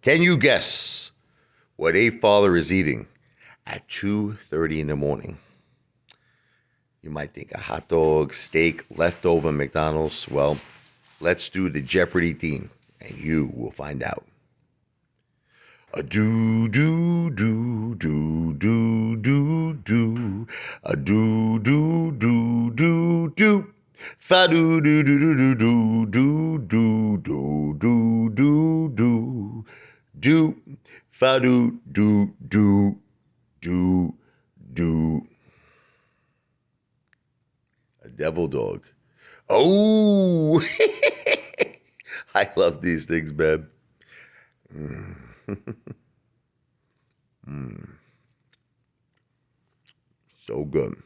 Can you guess what Apefather is eating at 2:30 in the morning? You might think a hot dog, steak, leftover McDonald's. Well, let's do the Jeopardy theme, and you will find out. A do do do do do do do. A do do do do do. Fa do do do do do do do do do do do do. Fa do do do do do. A devil dog. Oh, I love these things, man. Mm. Mm. So good.